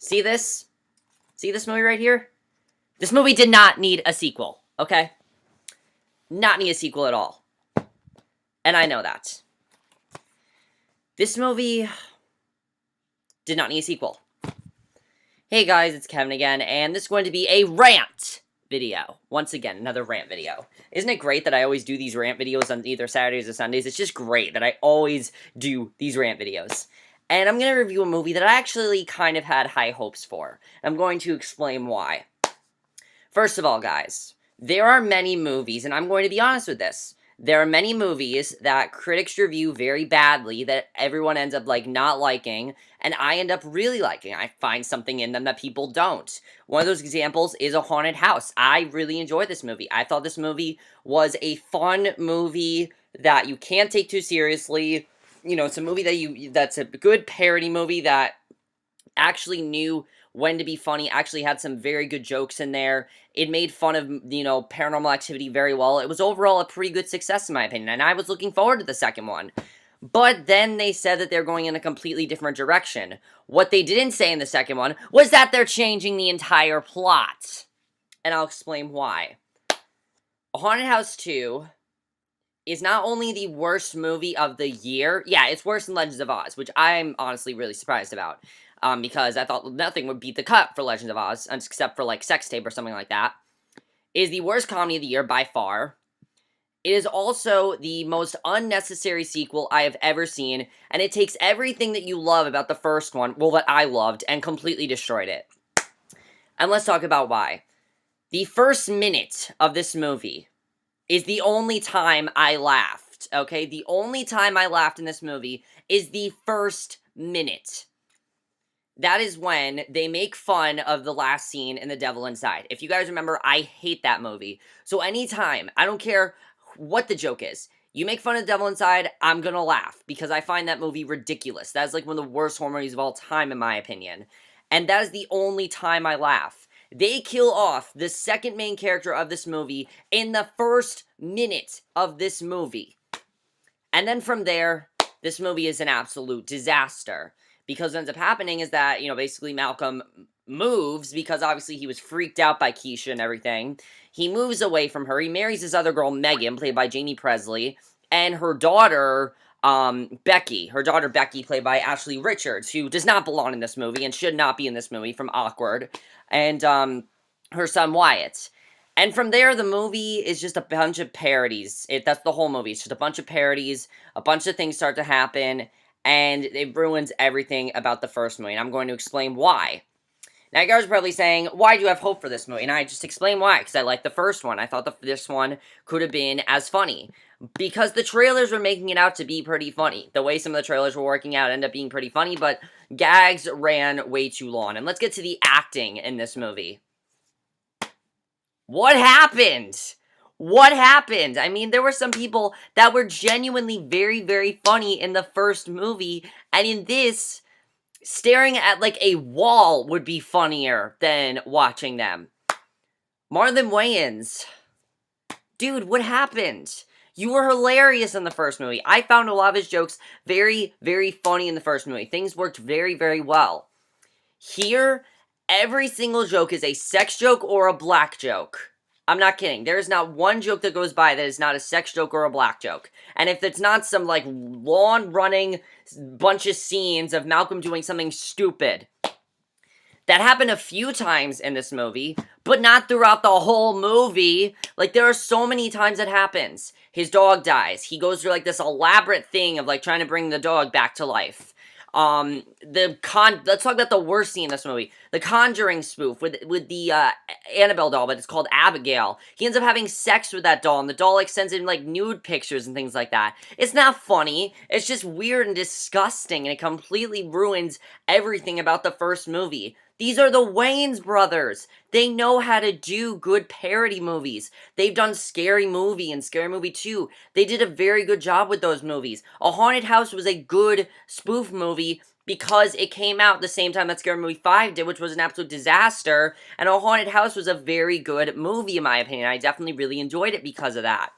See this? See this movie right here? This movie did not need a sequel, okay? Not need a sequel at all. And I know that. This movie did not need a sequel. Hey guys, it's Kevin again, and this is going to be a rant video. Once again, another rant video. Isn't it great that I always do these rant videos on either Saturdays or Sundays? It's just great that I always do these rant videos. And I'm going to review a movie that I actually kind of had high hopes for. I'm going to explain why. First of all, guys, there are many movies, and I'm going to be honest with this. There are many movies that critics review very badly that everyone ends up, not liking, and I end up really liking. I find something in them that people don't. One of those examples is A Haunted House. I really enjoyed this movie. I thought this movie was a fun movie that you can't take too seriously. You know, it's a movie that's a good parody movie that actually knew when to be funny, actually had some very good jokes in there. It made fun of, Paranormal Activity very well. It was overall a pretty good success in my opinion, and I was looking forward to the second one. But then they said that they're going in a completely different direction. What they didn't say in the second one was that they're changing the entire plot. And I'll explain why. Haunted House 2 is not only the worst movie of the year, yeah, it's worse than Legends of Oz, which I'm honestly really surprised about. Because I thought nothing would beat the cut for Legends of Oz, except for, Sex Tape or something like that. It is the worst comedy of the year by far. It is also the most unnecessary sequel I have ever seen, and it takes everything that you love about the first one, well, that I loved, and completely destroyed it. And let's talk about why. The first minute of this movie is the only time I laughed, okay? The only time I laughed in this movie is the first minute. That is when they make fun of the last scene in The Devil Inside. If you guys remember, I hate that movie. So anytime, I don't care what the joke is, you make fun of The Devil Inside, I'm gonna laugh, because I find that movie ridiculous. That is one of the worst horror movies of all time, in my opinion. And that is the only time I laugh. They kill off the second main character of this movie in the first minute of this movie. And then from there, this movie is an absolute disaster. Because what ends up happening is that, basically Malcolm moves, because obviously he was freaked out by Keisha and everything. He moves away from her. He marries this other girl, Megan, played by Jamie Presley, and her daughter, Becky. Her daughter, Becky, played by Ashley Richards, who does not belong in this movie and should not be in this movie from Awkward. And, her son, Wyatt. And from there, the movie is just a bunch of parodies. That's the whole movie. It's just a bunch of parodies. A bunch of things start to happen. And it ruins everything about the first movie, and I'm going to explain why. Now, you guys are probably saying, why do you have hope for this movie? And I just explain why, because I like the first one. I thought this one could have been as funny. Because the trailers were making it out to be pretty funny. The way some of the trailers were working out ended up being pretty funny, but gags ran way too long. And let's get to the acting in this movie. What happened? What happened? I mean, there were some people that were genuinely very, very funny in the first movie, and in this, staring at, a wall would be funnier than watching them. Marlon Wayans. Dude, what happened? You were hilarious in the first movie. I found a lot of his jokes very, very funny in the first movie. Things worked very, very well. Here, every single joke is a sex joke or a black joke. I'm not kidding. There is not one joke that goes by that is not a sex joke or a black joke. And if it's not some, long-running bunch of scenes of Malcolm doing something stupid. That happened a few times in this movie, but not throughout the whole movie. There are so many times it happens. His dog dies. He goes through, this elaborate thing of, trying to bring the dog back to life. Let's talk about the worst scene in this movie. The Conjuring spoof with the, Annabelle doll, but it's called Abigail. He ends up having sex with that doll, and the doll, sends him, nude pictures and things like that. It's not funny. It's just weird and disgusting, and it completely ruins everything about the first movie. These are the Wayans brothers. They know how to do good parody movies. They've done Scary Movie and Scary Movie 2. They did a very good job with those movies. A Haunted House was a good spoof movie because it came out the same time that Scary Movie 5 did, which was an absolute disaster. And A Haunted House was a very good movie, in my opinion. I definitely really enjoyed it because of that.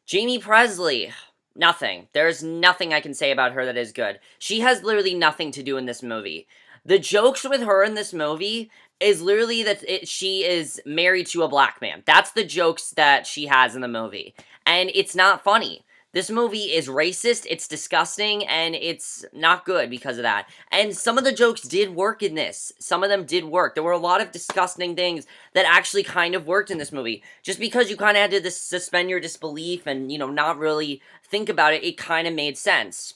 Jamie Presley. Nothing. There's nothing I can say about her that is good. She has literally nothing to do in this movie. The jokes with her in this movie is literally that she is married to a black man. That's the jokes that she has in the movie. And it's not funny. This movie is racist, it's disgusting, and it's not good because of that. And some of the jokes did work in this. Some of them did work. There were a lot of disgusting things that actually kind of worked in this movie. Just because you kind of had to suspend your disbelief and, not really think about it, it kind of made sense.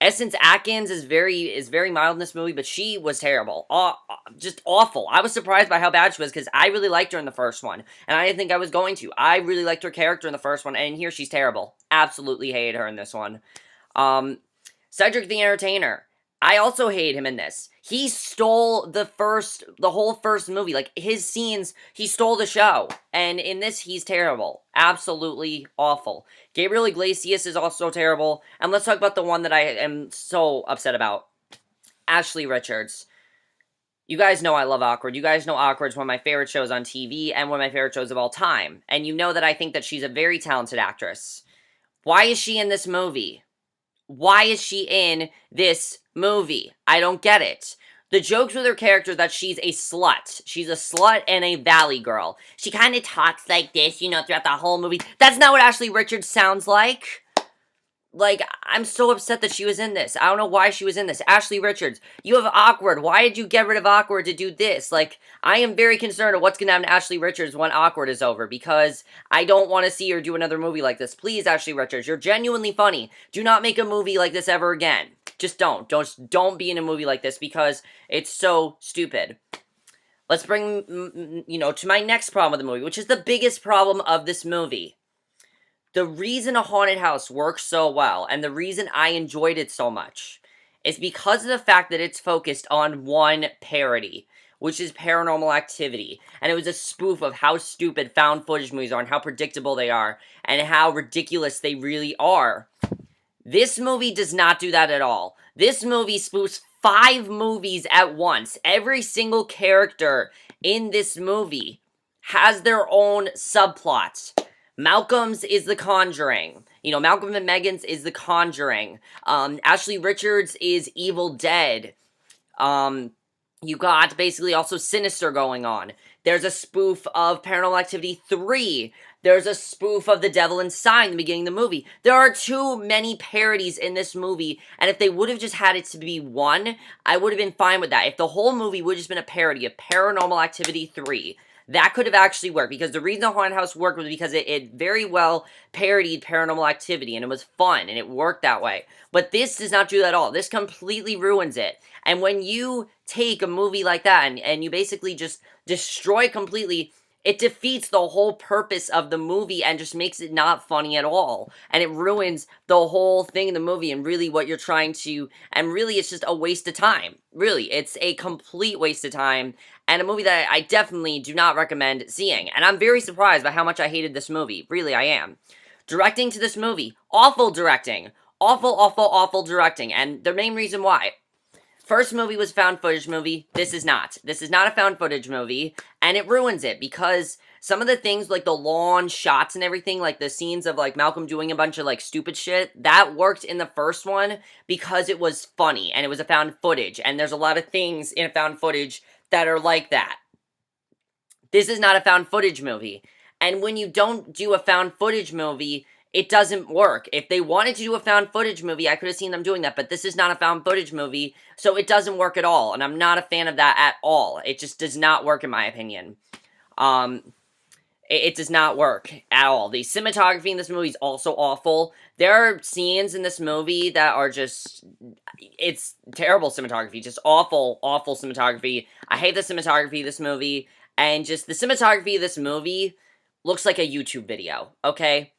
Essence Atkins is very mild in this movie, but she was terrible. Just awful. I was surprised by how bad she was because I really liked her in the first one, and I didn't think I was going to. I really liked her character in the first one, and here she's terrible. Absolutely hated her in this one. Cedric the Entertainer. I also hate him in this. He stole the whole first movie. Like, his scenes, he stole the show. And in this, he's terrible. Absolutely awful. Gabriel Iglesias is also terrible. And let's talk about the one that I am so upset about. Ashley Richards. You guys know I love Awkward. You guys know Awkward's one of my favorite shows on TV and one of my favorite shows of all time. And you know that I think that she's a very talented actress. Why is she in this movie? Why is she in this movie? I don't get it. The jokes with her character that she's a slut. She's a slut and a valley girl. She kind of talks like this, throughout the whole movie. That's not what Ashley Richards sounds like. Like, I'm so upset that she was in this. I don't know why she was in this. Ashley Richards, you have Awkward. Why did you get rid of Awkward to do this? Like, I am very concerned of what's going to happen to Ashley Richards when Awkward is over, because I don't want to see her do another movie like this. Please, Ashley Richards, you're genuinely funny. Do not make a movie like this ever again. Just don't. Don't be in a movie like this, because it's so stupid. Let's bring, to my next problem with the movie, which is the biggest problem of this movie. The reason a haunted house works so well, and the reason I enjoyed it so much, is because of the fact that it's focused on one parody, which is Paranormal Activity. And it was a spoof of how stupid found footage movies are, and how predictable they are, and how ridiculous they really are. This movie does not do that at all. This movie spoofs 5 movies at once. Every single character in this movie has their own subplot. Malcolm's is The Conjuring. Malcolm and Megan's is The Conjuring. Ashley Richards is Evil Dead. You got basically also Sinister going on. There's a spoof of Paranormal Activity 3. There's a spoof of The Devil Inside in the beginning of the movie. There are too many parodies in this movie, and if they would have just had it to be one, I would have been fine with that. If the whole movie would have just been a parody of Paranormal Activity 3, that could have actually worked, because the reason the haunted house worked was because it very well parodied Paranormal Activity, and it was fun, and it worked that way. But this does not do that at all. This completely ruins it. And when you take a movie like that, and you basically just destroy completely, it defeats the whole purpose of the movie and just makes it not funny at all. And it ruins the whole thing in the movie and really what you're trying to, and really it's just a waste of time. Really, it's a complete waste of time, and a movie that I definitely do not recommend seeing. And I'm very surprised by how much I hated this movie. Really, I am. Directing to this movie, awful directing. Awful, awful, awful directing, and the main reason why. First movie was found footage movie. This is not. This is not a found footage movie, and it ruins it, because some of the things, like the lawn shots and everything, like the scenes of like Malcolm doing a bunch of like stupid shit, that worked in the first one because it was funny, and it was a found footage, and there's a lot of things in a found footage that are like that. This is not a found footage movie, and when you don't do a found footage movie, it doesn't work. If they wanted to do a found footage movie, I could have seen them doing that, but this is not a found footage movie, so it doesn't work at all, and I'm not a fan of that at all. It just does not work, in my opinion. It does not work at all. The cinematography in this movie is also awful. There are scenes in this movie that are just, it's terrible cinematography, just awful, awful cinematography. I hate the cinematography of this movie, and just the cinematography of this movie looks like a YouTube video, okay?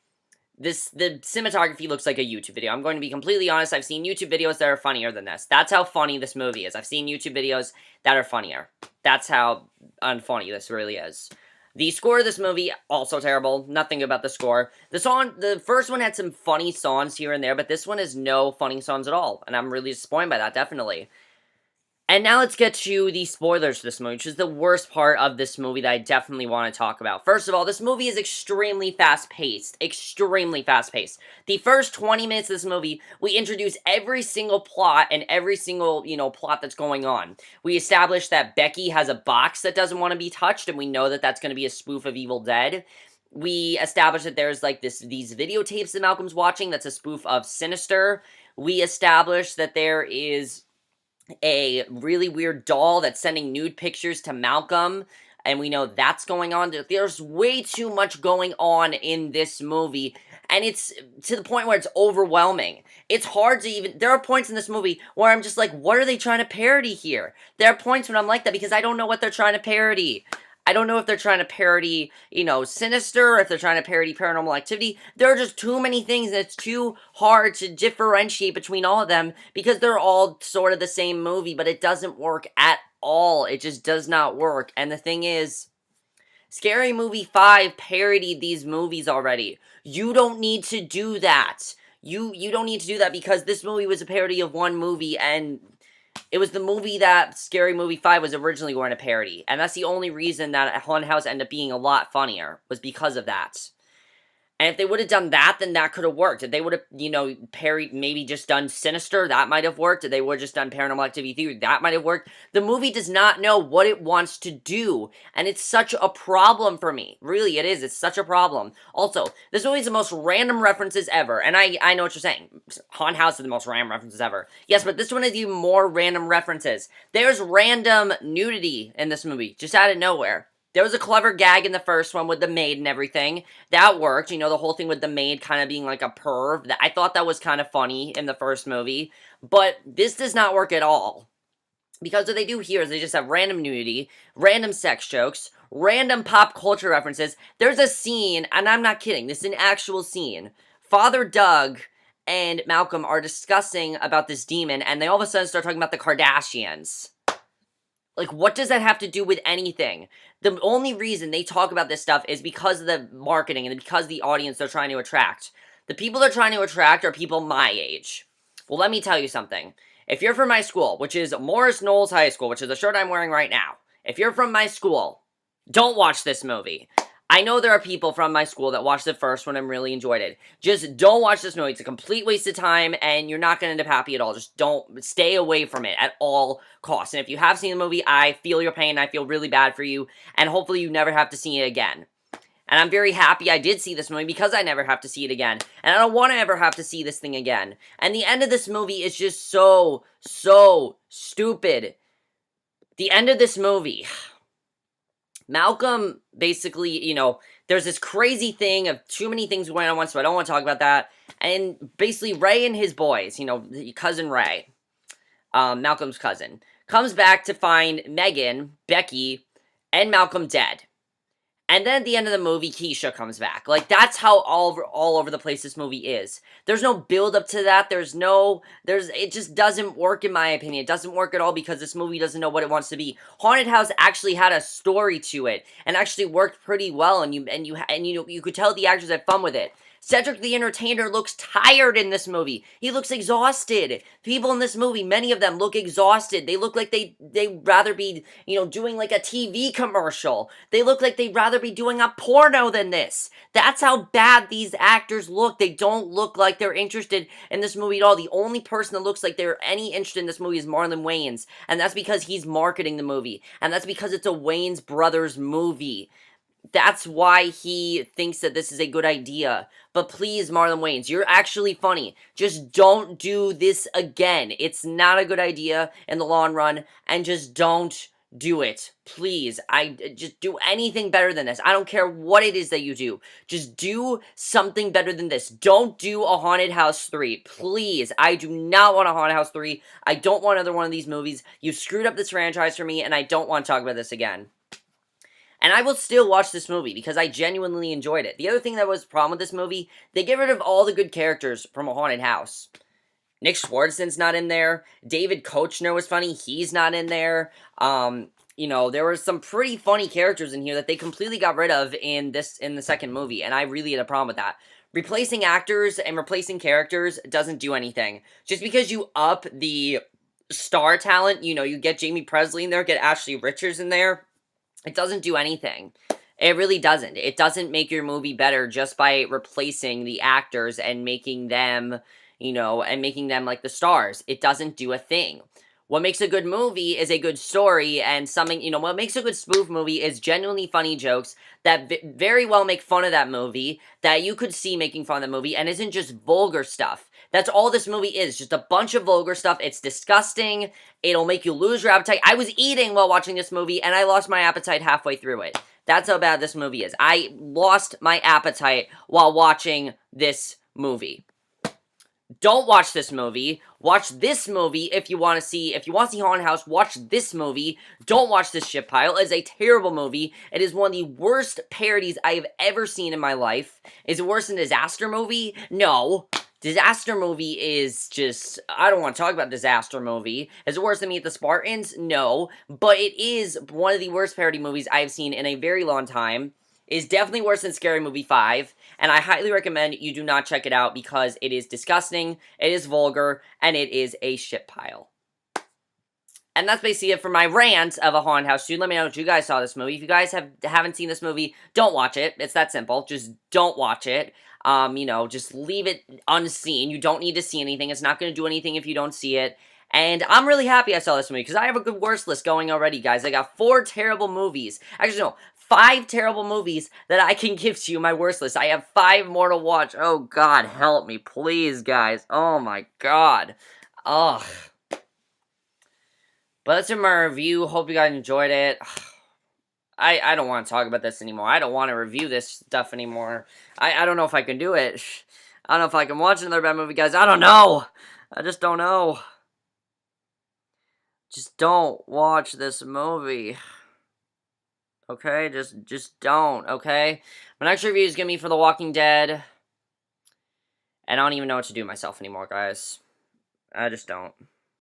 The cinematography looks like a YouTube video. I'm going to be completely honest. I've seen YouTube videos that are funnier than this. That's how funny this movie is. I've seen YouTube videos that are funnier. That's how unfunny this really is. The score of this movie, also terrible. Nothing about the score. The first one had some funny songs here and there, but this one has no funny songs at all. And I'm really disappointed by that, definitely. And now let's get to the spoilers for this movie, which is the worst part of this movie that I definitely want to talk about. First of all, this movie is extremely fast-paced. Extremely fast-paced. The first 20 minutes of this movie, we introduce every single plot and every single, plot that's going on. We establish that Becky has a box that doesn't want to be touched, and we know that that's going to be a spoof of Evil Dead. We establish that there's, these videotapes that Malcolm's watching that's a spoof of Sinister. We establish that there is a really weird doll that's sending nude pictures to Malcolm, and we know that's going on. There's way too much going on in this movie, and it's to the point where it's overwhelming. It's hard to even, there are points in this movie where I'm just like, what are they trying to parody here? There are points when I'm like that because I don't know what they're trying to parody. I don't know if they're trying to parody, Sinister, or if they're trying to parody Paranormal Activity. There are just too many things, and it's too hard to differentiate between all of them, because they're all sort of the same movie, but it doesn't work at all. It just does not work. And the thing is, Scary Movie 5 parodied these movies already. You don't need to do that. You don't need to do that, because this movie was a parody of one movie, and it was the movie that Scary Movie 5 was originally going to parody. And that's the only reason that Haunted House ended up being a lot funnier, was because of that. And if they would have done that, then that could have worked. If they would have, parodied, maybe just done Sinister, that might have worked. If they would have just done Paranormal Activity Theory, that might have worked. The movie does not know what it wants to do, and it's such a problem for me. Really, it is. It's such a problem. Also, this movie is the most random references ever, and I know what you're saying. Haunted House is the most random references ever. Yes, but this one is even more random references. There's random nudity in this movie, just out of nowhere. There was a clever gag in the first one with the maid and everything. That worked. The whole thing with the maid kind of being like a perv. I thought that was kind of funny in the first movie. But this does not work at all. Because what they do here is they just have random nudity, random sex jokes, random pop culture references. There's a scene, and I'm not kidding, this is an actual scene. Father Doug and Malcolm are discussing about this demon, and they all of a sudden start talking about the Kardashians. Like, what does that have to do with anything? The only reason they talk about this stuff is because of the marketing and because of the audience they're trying to attract. The people they're trying to attract are people my age. Well, let me tell you something. If you're from my school, which is Morris Knowles High School, which is the shirt I'm wearing right now, if you're from my school, don't watch this movie. I know there are people from my school that watched the first one and really enjoyed it. Just don't watch this movie. It's a complete waste of time, and you're not going to end up happy at all. Just don't, stay away from it at all costs. And if you have seen the movie, I feel your pain. I feel really bad for you, and hopefully you never have to see it again. And I'm very happy I did see this movie because I never have to see it again. And I don't want to ever have to see this thing again. And the end of this movie is just so stupid. The end of this movie, Malcolm basically, there's this crazy thing of too many things going on at once, so I don't want to talk about that. And basically, Ray and his boys, cousin Ray, Malcolm's cousin, comes back to find Megan, Becky, and Malcolm dead. And then at the end of the movie, Keisha comes back. Like, that's how all over the place this movie is. There's no build up to that. It just doesn't work in my opinion. It doesn't work at all because this movie doesn't know what it wants to be. Haunted House actually had a story to it and actually worked pretty well, and you could tell the actors had fun with it. Cedric the Entertainer looks tired in this movie. He looks exhausted. People in this movie, many of them look exhausted. They look like they'd rather be, doing like a TV commercial. They look like they'd rather be doing a porno than this. That's how bad these actors look. They don't look like they're interested in this movie at all. The only person that looks like they're any interested in this movie is Marlon Wayans. And that's because he's marketing the movie. And that's because it's a Wayans Brothers movie. That's why he thinks that this is a good idea. But please, Marlon Wayans, you're actually funny. Just don't do this again. It's not a good idea in the long run, and just don't do it. Please, just do anything better than this. I don't care what it is that you do. Just do something better than this. Don't do a Haunted House 3. Please, I do not want a Haunted House 3. I don't want another one of these movies. You screwed up this franchise for me, and I don't want to talk about this again. And I will still watch this movie because I genuinely enjoyed it. The other thing that was a problem with this movie, they get rid of all the good characters from a haunted house. Nick Swardson's not in there. David Koechner was funny. He's not in there. There were some pretty funny characters in here that they completely got rid of in the second movie, and I really had a problem with that. Replacing actors and replacing characters doesn't do anything. Just because you up the star talent. You know, you get Jamie Presley in there, get Ashley Richards in there. It doesn't do anything. It really doesn't. It doesn't make your movie better just by replacing the actors and making them, you know, and making them like the stars. It doesn't do a thing. What makes a good movie is a good story and something, you know, what makes a good spoof movie is genuinely funny jokes that very well make fun of that movie, that you could see making fun of the movie, and isn't just vulgar stuff. That's all this movie is, just a bunch of vulgar stuff. It's disgusting. It'll make you lose your appetite. I was eating while watching this movie, and I lost my appetite halfway through it. That's how bad this movie is. I lost my appetite while watching this movie. Don't watch this movie. Watch this movie if you want to see Haunted House, watch this movie. Don't watch this shit pile. It is a terrible movie. It is one of the worst parodies I have ever seen in my life. Is it worse than Disaster Movie? No. Disaster Movie is just, I don't want to talk about Disaster Movie. Is it worse than Meet the Spartans? No. But it is one of the worst parody movies I have seen in a very long time. It is definitely worse than Scary Movie 5, and I highly recommend you do not check it out because it is disgusting, it is vulgar, and it is a shit pile. And that's basically it for my rant of a haunted house. Dude, let me know if you guys saw this movie. If you guys haven't seen this movie, don't watch it. It's that simple. Just don't watch it. You know, just leave it unseen. You don't need to see anything. It's not going to do anything if you don't see it. And I'm really happy I saw this movie because I have a good worst list going already, guys. I got 4 terrible movies. Actually, no, 5 terrible movies that I can give to you, my worst list. I have 5 more to watch. Oh, God, help me, please, guys. Oh, my God. Ugh. But that's in my review. Hope you guys enjoyed it. I don't want to talk about this anymore. I don't want to review this stuff anymore. I don't know if I can do it. I don't know if I can watch another bad movie, guys. I don't know. I just don't know. Just don't watch this movie. Okay? Just don't, okay? My next review is going to be for The Walking Dead. And I don't even know what to do myself anymore, guys. I just don't.